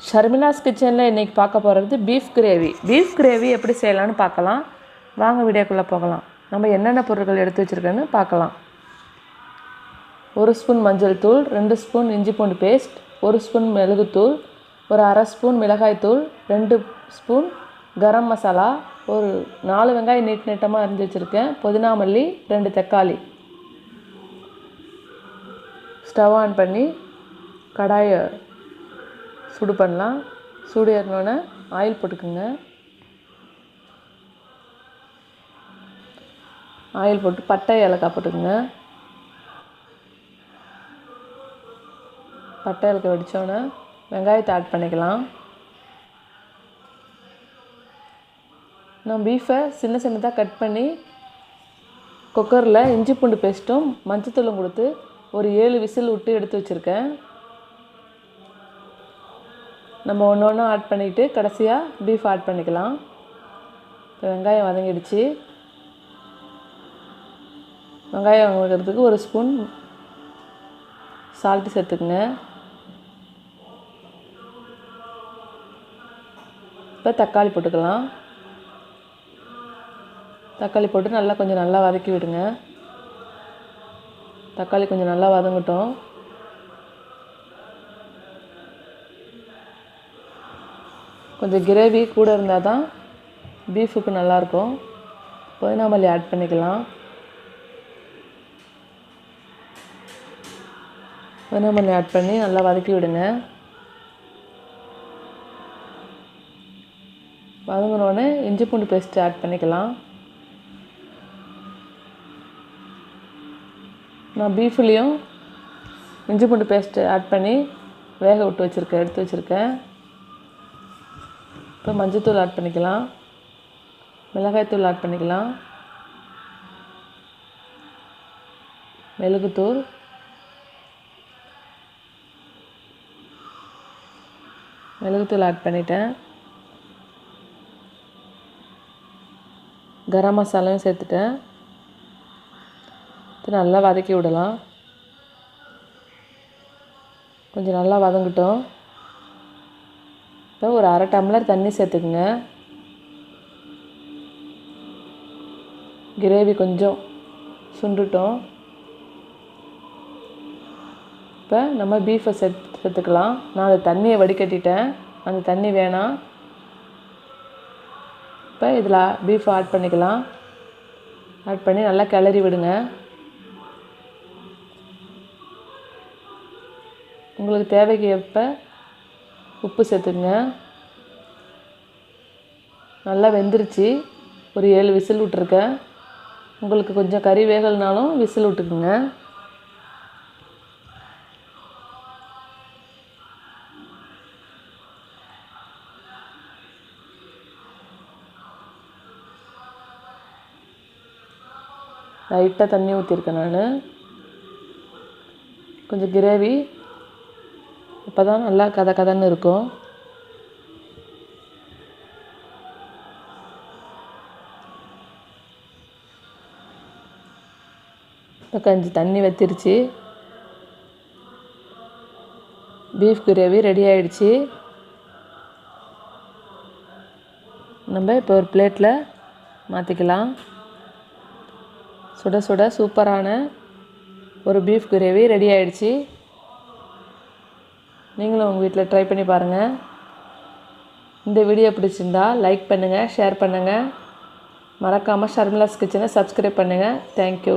ஷர்மிளாஸ் கிச்சனில் இன்றைக்கி பார்க்க போகிறது பீஃப் கிரேவி எப்படி செய்யலான்னு பார்க்கலாம். வாங்க வீடியோக்குள்ளே போகலாம். நம்ம என்னென்ன பொருட்கள் எடுத்து வச்சுருக்கேன்னு பார்க்கலாம். 1 ஸ்பூன் மஞ்சள் தூள், 2 ஸ்பூன் இஞ்சி பூண்டு பேஸ்ட், 1 ஸ்பூன் மிளகுத்தூள், ஒரு அரை ஸ்பூன் மிளகாய்த்தூள், 2 ஸ்பூன் கரம் மசாலா, ஒரு 4 வெங்காயம் நீட்டமாக அரிஞ்சு வச்சுருக்கேன், புதினா மல்லி, 2 தக்காளி. ஸ்டவ் ஆன் பண்ணி கடாயை சுடு பண்ணலாம். சூடு ஏறினோன்னே ஆயில் போட்டுக்குங்க. ஆயில் போட்டு பட்டை ஏலக்காய் போட்டுக்குங்க. பட்டை ஏலக்காய் வெடித்தோன்னே வெங்காயத்தை ஆட் பண்ணிக்கலாம். நான் பீஃபை சின்னதாக கட் பண்ணி குக்கரில் இஞ்சி பூண்டு பேஸ்ட்டும் மஞ்சத்தூளும் கொடுத்து ஒரு 7 விசில் விட்டு எடுத்து வச்சுருக்கேன். நம்ம ஒன்று ஆட் பண்ணிவிட்டு கடைசியாக பீஃப் ஆட் பண்ணிக்கலாம். இப்போ வெங்காயம் வதங்கிடுச்சு. வெங்காயம் வதங்கிறதுக்கு 1 ஸ்பூன் சால்ட்டு சேர்த்துக்குங்க. இப்போ தக்காளி போட்டுக்கலாம். தக்காளி போட்டு கொஞ்சம் நல்லா வதக்கி விடுங்க. தக்காளி கொஞ்சம் நல்லா வதங்கட்டும். கொஞ்சம் கிரேவி கூட இருந்தால் தான் பீஃபுக்கு நல்லாயிருக்கும். புதினா மல்லி ஆட் பண்ணிக்கலாம். புதினா மல்லி ஆட் பண்ணி நல்லா வதக்கி விடுங்க. வதங்கினோடனே இஞ்சி பூண்டு பேஸ்ட்டு ஆட் பண்ணிக்கலாம். நான் பீஃப்லேயும் இஞ்சி பூண்டு பேஸ்ட்டு ஆட் பண்ணி வேக விட்டு எடுத்து வச்சுருக்கேன். இப்போ மஞ்சத்தூள் ஆட் பண்ணிக்கலாம். மிளகாய்த்தூள் ஆட் பண்ணிக்கலாம். மிளகுத்தூள், ஆட் பண்ணிட்டேன். கரம் மசாலாவும் சேர்த்துட்டேன். நல்லா வதக்கி விடலாம். கொஞ்சம் நல்லா வதங்கட்டும். இப்போ ஒரு அரை டம்ளர் தண்ணி சேர்த்துக்குங்க. கிரேவி கொஞ்சம் சுண்டுட்டோம். இப்போ நம்ம பீஃபை சேர்த்துக்கலாம். நான் அந்த தண்ணியை வடிகட்டிட்டேன். அந்த தண்ணி வேணாம். இப்போ இதில் பீஃப் ஆட் பண்ணிக்கலாம். ஆட் பண்ணி நல்லா கிளறி விடுங்க. உங்களுக்கு தேவைக்கு ஏற்ப உப்பு சேர்த்துக்குங்க. நல்லா வெந்துருச்சு. ஒரு 7 விசில் விட்ருக்கேன். உங்களுக்கு கொஞ்சம் கறி வேகலைனாலும் விசில் விட்டுக்குங்க. லைட்டாக தண்ணி ஊற்றிருக்கேன் நான். கொஞ்சம் கிரேவி அப்போ தான் நல்லா கதன்னு இருக்கும். இப்போ கொஞ்சம் தண்ணி வற்றிருச்சு. பீஃப் கிரேவி ரெடி ஆகிடுச்சு. நம்ம இப்போ ஒரு பிளேட்டில் மாற்றிக்கலாம். சுட சுட சூப்பரான ஒரு பீஃப் கிரேவி ரெடி ஆகிடுச்சு. நீங்களும் உங்கள் வீட்டில் ட்ரை பண்ணி பாருங்கள். இந்த வீடியோ பிடிச்சிருந்தா லைக் பண்ணுங்கள், ஷேர் பண்ணுங்கள். மறக்காமல் ஷர்மிளாஸ் கிச்சனை சப்ஸ்கிரைப் பண்ணுங்கள். தேங்க்யூ.